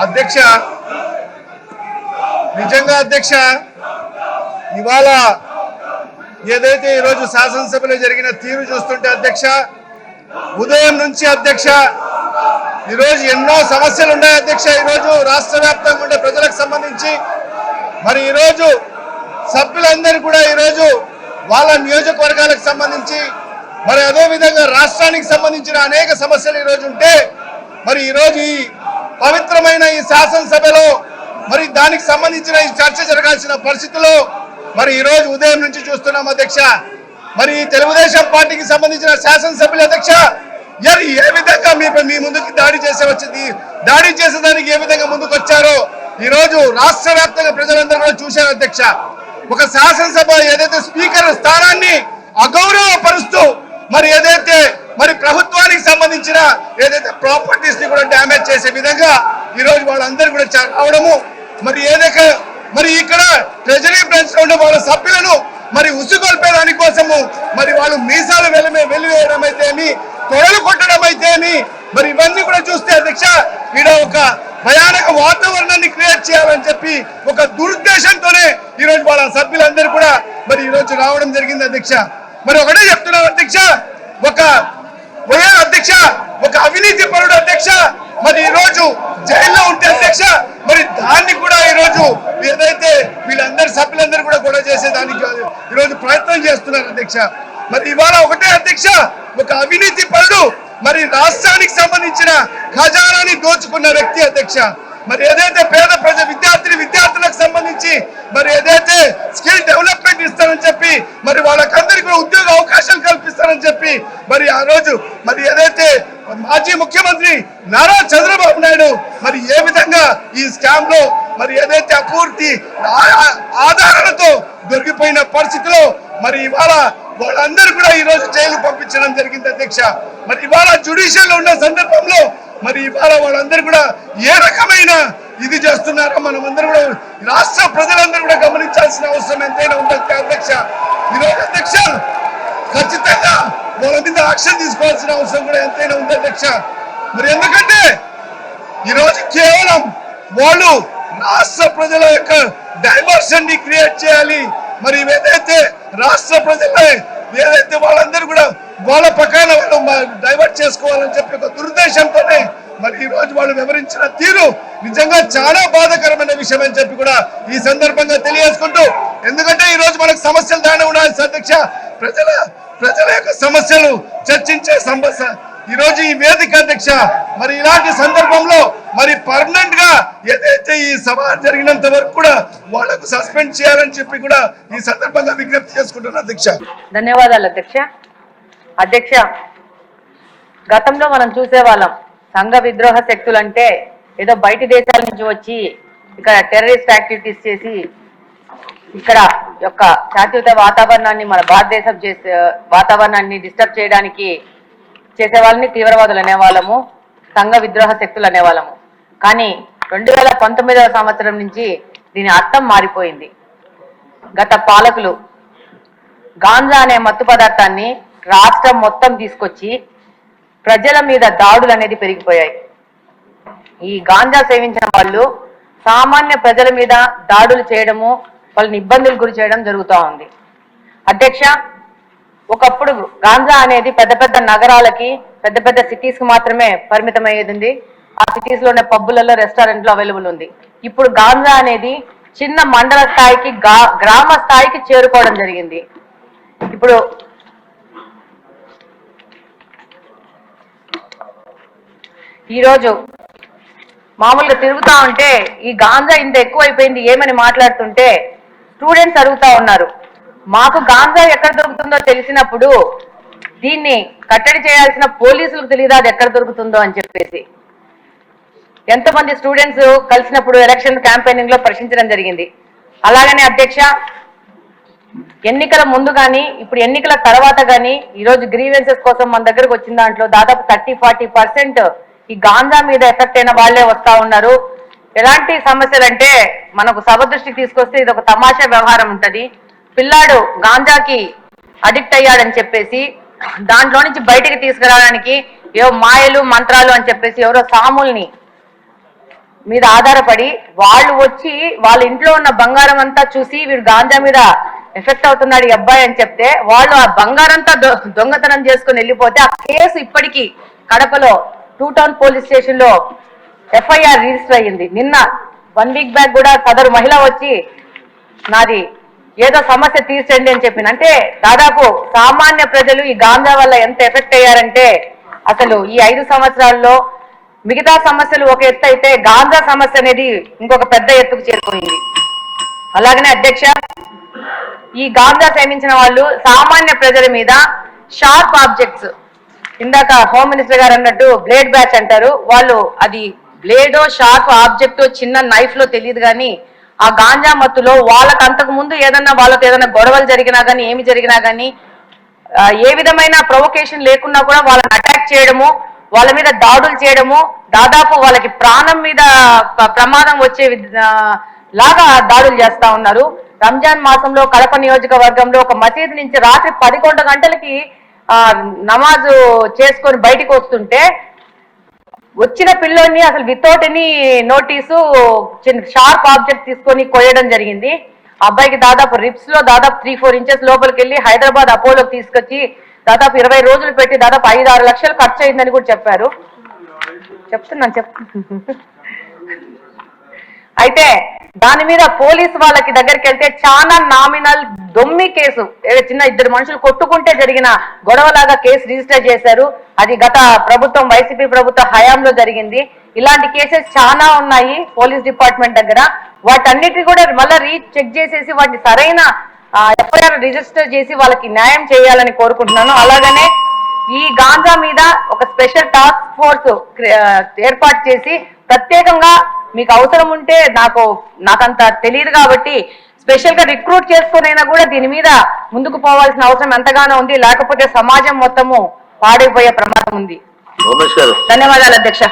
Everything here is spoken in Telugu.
అధ్యక్ష నిజంగా అధ్యక్ష ఇవాళ ఏదైతే ఈరోజు శాసనసభలో జరిగిన తీరు చూస్తుంటే అధ్యక్ష ఉదయం నుంచి అధ్యక్ష ఈరోజు ఎన్నో సమస్యలు ఉన్నాయి అధ్యక్ష. ఈరోజు రాష్ట్ర వ్యాప్తంగా ఉండే ప్రజలకు సంబంధించి మరి ఈరోజు సభ్యులందరూ కూడా ఈరోజు వాళ్ళ నియోజకవర్గాలకు సంబంధించి మరి అదేవిధంగా రాష్ట్రానికి సంబంధించిన అనేక సమస్యలు ఈరోజు ఉంటే మరి ఈరోజు ఈ పవిత్రమైన ఈ శాసనసభలో మరి దానికి సంబంధించిన ఈ చర్చ జరగాల్సిన పరిస్థితుల్లో మరి ఈరోజు ఉదయం నుంచి చూస్తున్నాం అధ్యక్ష. మరి తెలుగుదేశం పార్టీకి సంబంధించిన శాసనసభ్యులు అధ్యక్ష ఏ విధంగా మీ ముందుకు దాడి చేసేదానికి ఏ విధంగా ముందుకు వచ్చారో ఈరోజు రాష్ట్ర వ్యాప్తంగా ప్రజలందరూ కూడా చూశారు అధ్యక్ష. ఒక శాసనసభ ఏదైతే స్పీకర్ స్థానాన్ని అగౌరవపరుస్తూ మరి ఏదైతే మరి ప్రభుత్వానికి సంబంధించిన ఏదైతే ప్రాపర్టీస్ ని కూడా డ్యామేజ్ చేసే విధంగా ఈరోజు వాళ్ళందరూ కూడా రావడము మరి ఏదైతే మరి ఇక్కడ ట్రెజరీ బ్రాంచ్ లో ఉండే వాళ్ళ సభ్యులను మరి ఉసుగొల్పే దానికోసము మరి వాళ్ళు మీసాలు వెలివేయడం అయితేమి తొడలు కొట్టడం అయితేమి మరి ఇవన్నీ కూడా చూస్తే అధ్యక్ష ఈడ ఒక భయానక వాతావరణాన్ని క్రియేట్ చేయాలని చెప్పి ఒక దురుద్దేశంతోనే ఈరోజు వాళ్ళ సభ్యులందరూ కూడా మరి ఈరోజు రావడం జరిగింది అధ్యక్ష. మరి ఒకటే చెప్తున్నారు అధ్యక్ష, ఒక అవినీతి పరుడు అధ్యక్ష మరి ఈరోజు జైల్లో ఉంటే అధ్యక్ష మరి దాన్ని కూడా ఈరోజు ఏదైతే వీళ్ళందరూ సభ్యులందరూ కూడా గొడవ చేసేదానికి ఈరోజు ప్రయత్నం చేస్తున్నారు అధ్యక్ష. మరి ఇవాళ ఒకటే అధ్యక్ష, ఒక అవినీతి పరుడు మరి రాష్ట్రానికి సంబంధించిన ఖజానాని దోచుకున్న వ్యక్తి అధ్యక్ష. మరి ఏదైతే పేద విద్యార్థులకు సంబంధించి మరి ఏదైతే స్కిల్ డెవలప్మెంట్ ఇస్తారని చెప్పి మరి వాళ్ళకందరికీ కూడా ఉద్యోగ అవకాశాలు కల్పిస్తారని చెప్పి మరి ఆ రోజు మరి ఏదైతే మాజీ ముఖ్యమంత్రి నారా చంద్రబాబు నాయుడు మరి ఏ విధంగా ఈ స్కామ్ లో మరి ఏదైతే అపూర్తి ఆధారాలతో దొరికిపోయిన పరిస్థితిలో మరి ఇవాళ వాళ్ళందరూ కూడా ఈ రోజు జైలు పంపించడం జరిగింది అధ్యక్ష. మరి ఇవాళ జ్యుడిషియల్ లో ఉన్న సందర్భంలో మరి ఇవాళ వాళ్ళందరూ కూడా ఏ రకమైన ఇది చేస్తున్నారో మనమందరూ కూడా రాష్ట్ర ప్రజలందరూ కూడా గమనించాల్సిన అవసరం ఎంతైనా ఉంటుంది అధ్యక్ష. ఈరోజు అధ్యక్ష ఖచ్చితంగా వాళ్ళ మీద యాక్షన్ తీసుకోవాల్సిన అవసరం కూడా ఎంతైనా ఉంది అధ్యక్ష. మరి ఎందుకంటే ఈరోజు కేవలం వాళ్ళు రాష్ట్ర ప్రజల యొక్క డైవర్షన్ ని క్రియేట్ చేయాలి. మరి ఏదైతే రాష్ట్ర ప్రజలే ఏదైతే వాళ్ళందరూ కూడా వాళ్ళ ప్రకారం వాళ్ళు డైవర్ట్ చేసుకోవాలని చెప్పి ఒక దురుద్దేశంతోనే మరి ఈ రోజు వాళ్ళు వివరించిన తీరు నిజంగా చాలా బాధాకరమైన విషయం అని చెప్పి కూడా ఈ సందర్భంగా తెలియజేసుకుంటూ, ఎందుకంటే ఈ రోజు మనకు సమస్యలు దాని ఉండాలి అధ్యక్ష. ప్రజల యొక్క సమస్యలు చర్చించే సమస్య ఈ రోజు ఈ వేదిక అధ్యక్ష. మరి ఇలాంటి సందర్భంలో మరి పర్మనెంట్ గా ఏదైతే ఈ సభ జరిగినంత వరకు కూడా వాళ్ళకు సస్పెండ్ చేయాలని చెప్పి కూడా ఈ సందర్భంగా విజ్ఞప్తి చేసుకుంటున్నాను అధ్యక్ష. ధన్యవాదాలు అధ్యక్ష. అధ్యక్ష, గతంలో మనం చూసేవాళ్ళం సంఘ విద్రోహ శక్తులు అంటే ఏదో బయటి దేశాల నుంచి వచ్చి ఇక్కడ టెర్రరిస్ట్ యాక్టివిటీస్ చేసి ఇక్కడ యొక్క శాంతియుత వాతావరణాన్ని మన భారతదేశం వాతావరణాన్ని డిస్టర్బ్ చేయడానికి చేసే వాళ్ళని తీవ్రవాదులు అనేవాళ్ళము, సంఘ విద్రోహ శక్తులు అనేవాళ్ళము. కానీ 2019వ సంవత్సరం నుంచి దీని అర్థం మారిపోయింది. గత పాలకులు గాంజా అనే మత్తు పదార్థాన్ని రాష్ట్రం మొత్తం తీసుకొచ్చి ప్రజల మీద దాడులు అనేది పెరిగిపోయాయి. ఈ గాంజా సేవించిన వాళ్ళు సామాన్య ప్రజల మీద దాడులు చేయడము, వాళ్ళని ఇబ్బందులు గురి చేయడం జరుగుతూ ఉంది. అధ్యక్ష, ఒకప్పుడు గాంజా అనేది పెద్ద పెద్ద నగరాలకి పెద్ద పెద్ద సిటీస్ కి మాత్రమే పరిమితం అయ్యేది. ఆ సిటీస్ లో ఉన్న పబ్బులలో రెస్టారెంట్ లో అవైలబుల్ ఉంది. ఇప్పుడు గాంజా అనేది చిన్న మండల స్థాయికి గ్రామ స్థాయికి చేరుకోవడం జరిగింది. ఇప్పుడు ఈరోజు మామూలుగా తిరుగుతా ఉంటే ఈ గాంజా ఇంత ఎక్కువైపోయింది ఏమని మాట్లాడుతుంటే స్టూడెంట్స్ అడుగుతా ఉన్నారు, మాకు గాంజా ఎక్కడ దొరుకుతుందో తెలిసినప్పుడు దీన్ని కట్టడి చేయాల్సిన పోలీసులకు తెలియదు అది ఎక్కడ దొరుకుతుందో అని చెప్పేసి. ఎంతమంది స్టూడెంట్స్ కలిసినప్పుడు ఎలక్షన్ క్యాంపెయినింగ్ లో ప్రశ్నించడం జరిగింది. అలాగనే అధ్యక్ష, ఎన్నికల ముందు కానీ ఇప్పుడు ఎన్నికల తర్వాత కానీ ఈరోజు గ్రీవెన్సెస్ కోసం మన దగ్గరకు వచ్చిన దాంట్లో దాదాపు 30-40% ఈ గాంజా మీద ఎఫెక్ట్ అయిన వాళ్లే వస్తా ఉన్నారు. ఎలాంటి సమస్యలు అంటే మనకు సభ దృష్టికి తీసుకొస్తే ఇది ఒక తమాషా వ్యవహారం ఉంటది. పిల్లాడు గాంజాకి అడిక్ట్ అయ్యాడని చెప్పేసి దాంట్లో నుంచి బయటికి తీసుకురావడానికి ఏవో మాయలు మంత్రాలు అని చెప్పేసి ఎవరో సాముల్ని మీద ఆధారపడి వాళ్ళు వచ్చి వాళ్ళ ఇంట్లో ఉన్న బంగారం అంతా చూసి వీడు గాంజా మీద ఎఫెక్ట్ అవుతున్నాడు ఈ అబ్బాయి అని చెప్తే వాళ్ళు ఆ బంగారంతా దొంగతనం చేసుకుని వెళ్ళిపోతే ఆ కేసు ఇప్పటికీ కడపలో 2 టౌన్ పోలీస్ స్టేషన్ లో FIR రిజిస్టర్ అయ్యింది. నిన్న 1 వీక్ బ్యాక్ కూడా సదరు మహిళ వచ్చి నాది ఏదో సమస్య తీర్చండి అని చెప్పింది. అంటే దాదాపు సామాన్య ప్రజలు ఈ గాంజా వల్ల ఎంత ఎఫెక్ట్ అయ్యారంటే అసలు ఈ 5 సంవత్సరాల్లో మిగతా సమస్యలు ఒక ఎత్తు అయితే గాంజా సమస్య అనేది ఇంకొక పెద్ద ఎత్తుకు చేరుకుంది. అలాగనే అధ్యక్ష, ఈ గాంజా సేవించిన వాళ్ళు సామాన్య ప్రజల మీద షార్ప్ ఆబ్జెక్ట్స్, ఇందాక హోమ్ మినిస్టర్ గారు అన్నట్టు బ్లేడ్ బ్యాచ్ అంటారు, వాళ్ళు అది బ్లేడో షార్ప్ ఆబ్జెక్టో చిన్న నైఫ్ లో తెలియదు కానీ ఆ గాంజా మత్తులో వాళ్ళకి అంతకు ముందు ఏదన్నా వాళ్ళతో ఏదైనా గొడవలు జరిగినా కానీ ఏమి జరిగినా కానీ ఏ విధమైన ప్రొవొకేషన్ లేకున్నా కూడా వాళ్ళని అటాక్ చేయడము, వాళ్ళ మీద దాడులు చేయడము, దాదాపు వాళ్ళకి ప్రాణం మీద ప్రమాదం వచ్చే లాగా దాడులు చేస్తా ఉన్నారు. రంజాన్ మాసంలో కడప నియోజకవర్గంలో ఒక మసీదు నుంచి రాత్రి 11 గంటలకి నమాజు చేసుకొని బయటికి వస్తుంటే వచ్చిన పిల్లోని అసలు without any notice sharp object తీసుకొని కొయ్యడం జరిగింది. అబ్బాయికి దాదాపు రిప్స్ లో దాదాపు 3-4 ఇంచెస్ లోపలికి వెళ్ళి హైదరాబాద్ అపోలోకి తీసుకొచ్చి దాదాపు 20 రోజులు పెట్టి దాదాపు 5-6 లక్షలు ఖర్చు అయిందని కూడా చెప్పారు. చెప్తున్నాను. అయితే దాని మీద పోలీసు వాళ్ళకి దగ్గరికి వెళ్తే చాలా నామినల్ దొమ్మి కేసు, చిన్న 2 మనుషులు కొట్టుకుంటే జరిగిన గొడవలాగా కేసు రిజిస్టర్ చేశారు. అది గత ప్రభుత్వం వైసీపీ ప్రభుత్వ హయాంలో జరిగింది. ఇలాంటి కేసెస్ చాలా ఉన్నాయి పోలీస్ డిపార్ట్మెంట్ దగ్గర. వాటన్నిటిని కూడా మళ్ళీ చెక్ చేసేసి వాటిని సరైన FIR రిజిస్టర్ చేసి వాళ్ళకి న్యాయం చేయాలని కోరుకుంటున్నాను. అలాగనే ఈ గాంజా మీద ఒక స్పెషల్ టాస్క్ ఫోర్స్ ఏర్పాటు చేసి ప్రత్యేకంగా మీకు అవసరం ఉంటే నాకంత తెలియదు కాబట్టి స్పెషల్ గా రిక్రూట్ చేసుకునైనా కూడా దీని మీద ముందుకు పోవాల్సిన అవసరం ఎంతగానో ఉంది. లేకపోతే సమాజం మొత్తము పాడైపోయే ప్రమాదం ఉంది. ధన్యవాదాలు అధ్యక్ష.